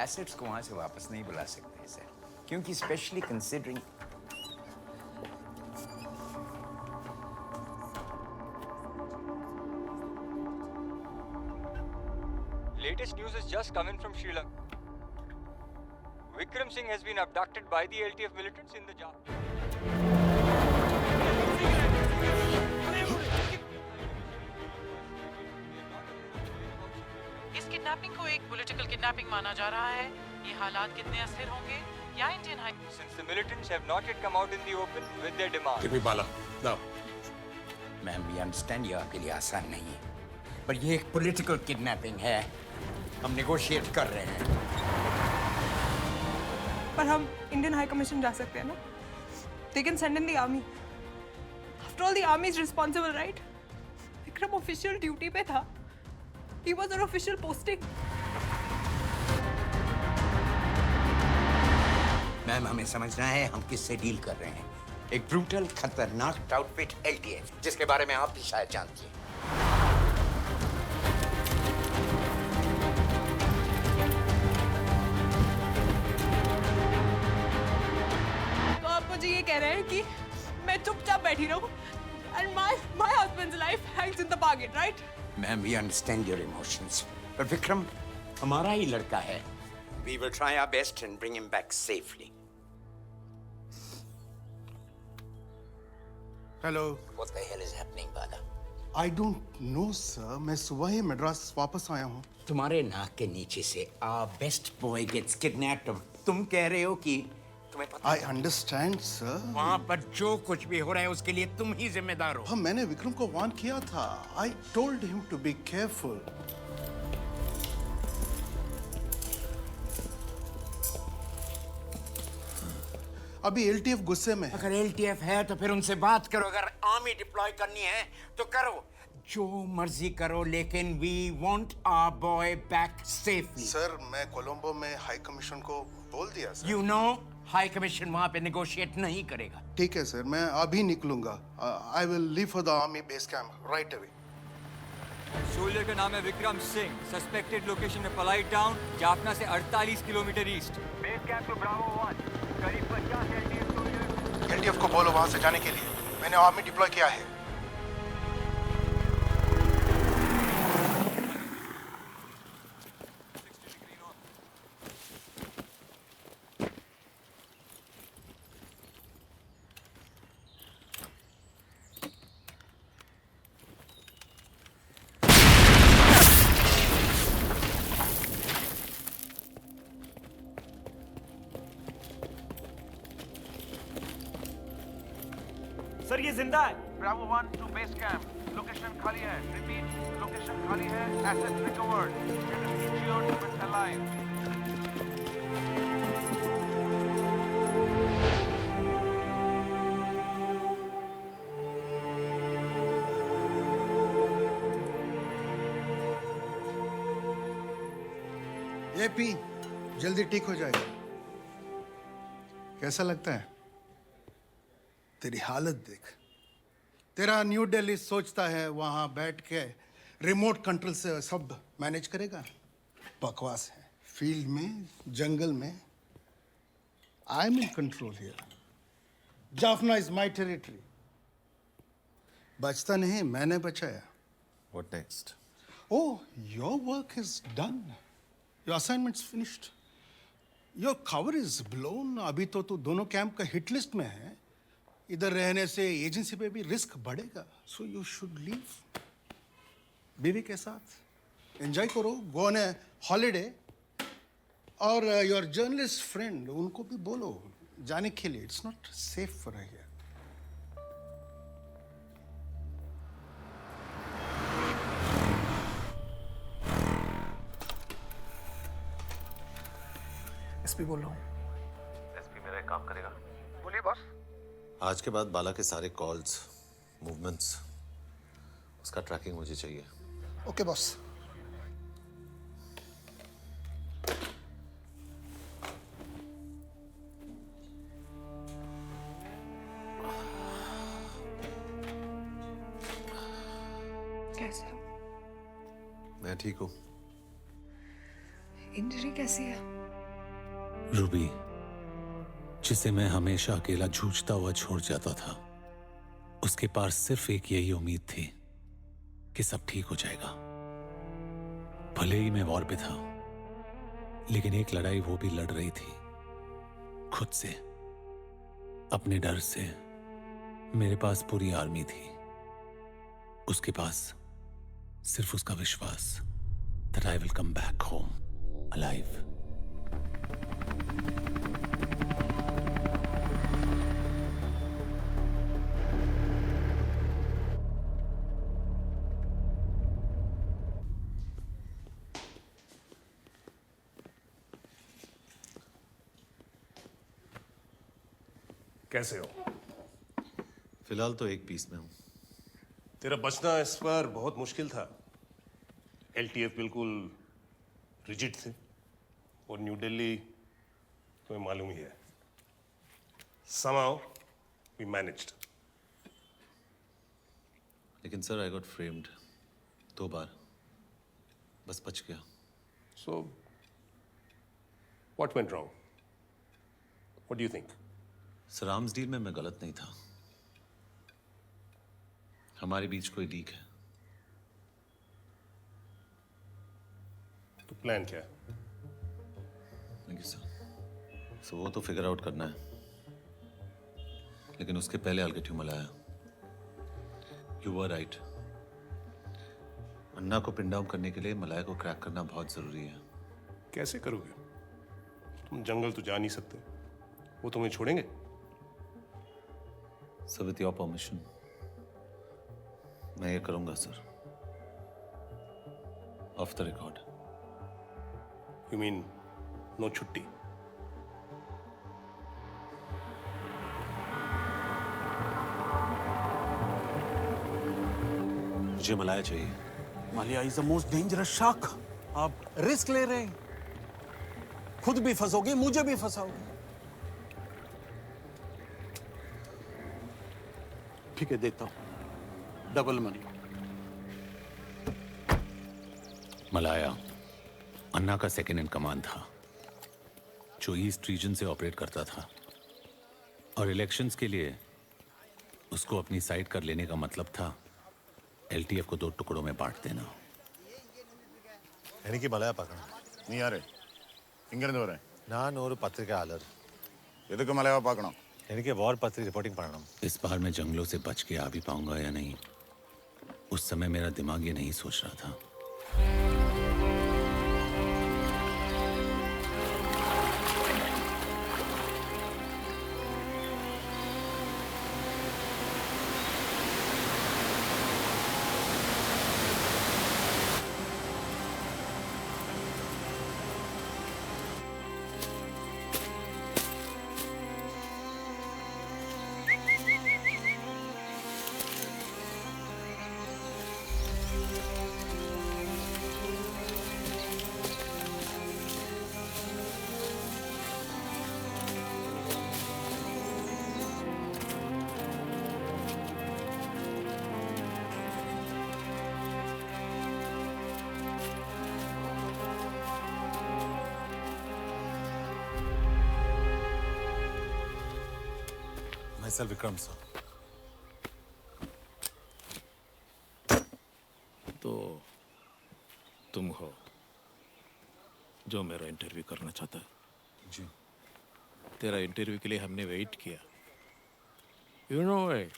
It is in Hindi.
एसेट्स को वहां से वापस नहीं बुला सकते सर, क्योंकि specially considering Latest news has just come in from Sri Lanka. Vikram Singh has been abducted by the LTF militants in the Jafna. इस किडनैपिंग को एक पॉलिटिकल किडनैपिंग माना जा रहा है। ये हालात कितने अस्थिर होंगे या Indian high Since the militants have not yet come out in the open with their demands. Give me Bala. Now. Ma'am we understand ये आपके लिए आसान नहीं है, पर ये एक पॉलिटिकल किडनैपिंग है। हम नेगोशिएट कर रहे हैं। पर हम इंडियन हाई कमीशन जा सकते हैं ना? They can send in the army. After all, the army is responsible, right? Vikram official duty पे था. He was on official posting. Ma'am हमें समझना है हम किससे डील कर रहे हैं। एक ब्रूटल खतरनाक आउटफिट LTF, जिसके बारे में आप भी शायद जानती हैं। तो आप मुझे ये कह रहे हैं कि मैं चुपचाप बैठी रहूं and my husband's life hangs in the bargain, right? Ma'am we understand your emotions, पर विक्रम हमारा ही लड़का है। We will try our best and bring him back safely. Hello. What the hell is happening, Bala? I don't know, sir. मैं सुबह ही मद्रास वापस आया हूँ। तुम्हारे नाक के नीचे से our best boy gets kidnapped. तुम कह रहे हो कि तुम्हें पता I understand, sir. वहाँ पर जो कुछ भी हो रहा है उसके लिए तुम ही जिम्मेदार हो। हाँ, मैंने विक्रम को वार्न किया था। I told him to be careful. अभी LTF गुस्से में है। अगर LTF है तो फिर उनसे बात करो। अगर आर्मी डिप्लॉय करनी है तो करो, जो मर्जी करो, लेकिन we want our boy back safely. Sir, मैं कोलंबो में हाई कमीशन को बोल दिया sir. You know, high commission वहाँ पे नेगोशिएट नहीं करेगा। ठीक है सर, मैं अभी निकलूंगा। I will leave for the army base camp right away. Soldier का नाम है विक्रम सिंह। सस्पेक्टेड लोकेशन है पलाई टाउन, जाफना से 48 kilometre east. Base camp two Bravo 1, करीब 50 LTF सोल्जर। LTF को बोलो वहां से जाने के लिए। मैंने आर्मी डिप्लॉय किया है। सर ये जिंदा है। Bravo 1 to base camp. Location खाली है. Repeat. Location खाली है. Assets recovered. It is ensured to be alive. ये पी, जल्दी ठीक हो जाएगा। कैसा लगता है? तेरी हालत देख। तेरा न्यू दिल्ली सोचता है वहां बैठ के रिमोट कंट्रोल से सब मैनेज करेगा। बकवास है। फील्ड में, जंगल में, I am in control here. Jaffna is my territory. बचता नहीं, मैंने बचाया। What next? Oh, your work is done. Your assignment's finished. Your cover is blown. अभी तो तू दोनों कैंप का हिट लिस्ट में है। इधर रहने से एजेंसी पे भी रिस्क बढ़ेगा। So you should leave. बीवी के साथ एंजॉय करो, go on a holiday. और your journalist friend उनको भी बोलो जाने के लिए। It's not safe for her here. SP बोल रहा हूँ। एसपी मेरा एक काम करेगा। बोलिए बॉस। आज के बाद बाला के सारे कॉल्स, मूवमेंट्स, उसका ट्रैकिंग मुझे चाहिए। Okay boss. कैसे हो? मैं ठीक हूँ। इंजरी कैसी है? रूबी, जिसे मैं हमेशा अकेला जूझता हुआ छोड़ जाता था, उसके पास सिर्फ एक यही उम्मीद थी कि सब ठीक हो जाएगा। भले ही मैं वॉर पे था, लेकिन एक लड़ाई वो भी लड़ रही थी, खुद से, अपने डर से। मेरे पास पूरी आर्मी थी, उसके पास सिर्फ उसका विश्वास that I will come back home alive. कैसे हो? फिलहाल तो एक पीस में हूँ। तेरा बचना इस बार बहुत मुश्किल था। एलटीएफ बिल्कुल रिजिड थे और न्यू दिल्ली तुम्हें मालूम ही है। Somehow we managed. लेकिन सर आई गॉट फ्रेम्ड 2 बार, बस बच गया। So what went wrong? What do you think? Sir arms deal में मैं गलत नहीं था। हमारे बीच कोई लीक है। तो प्लान क्या है? Thank you sir. सो वो तो फिगर आउट करना है, लेकिन उसके पहले I'll get you Malaya. You were right। अन्ना को पिन डाउन करने के लिए मलाया को क्रैक करना बहुत जरूरी है। कैसे करोगे? तुम जंगल तो जा नहीं सकते, वो तुम्हें छोड़ेंगे? सर विथ योर परमिशन मैं ये करूंगा sir, off the record. You mean no छुट्टी? मुझे मलाया चाहिए। मालिया is the most dangerous shark. आप रिस्क ले रहे हैं, खुद भी फंसोगे, मुझे भी फंसाओगे। ठीक है, देता हूं डबल मनी। मलाया अन्ना का सेकेंड इन कमांड था, जो ईस्ट रीजन से ऑपरेट करता था, और इलेक्शंस के लिए उसको अपनी साइड कर लेने का मतलब था एलटीएफ को 2 टुकड़ों में बांट देना। എനിക്ക് മലയാ പാക്കണം। നീ ആരെ ഇങ്ങനെ വരെ? ഞാൻ ഒരു പത്രിക ആലർ। എതൊക്കെ മലയാളം പാക്കണം? എനിക്ക് വാർ പത്രിക റിपोर्टिंग पढ़ना। इस बार मैं जंगलों से बच के आ भी पाऊंगा या नहीं, उस समय मेरा दिमाग ये नहीं सोच रहा था। myself Vikram sir. तो तुम हो जो मेरा इंटरव्यू करना चाहता है? जी। तेरा इंटरव्यू के लिए हमने वेट किया। You know it,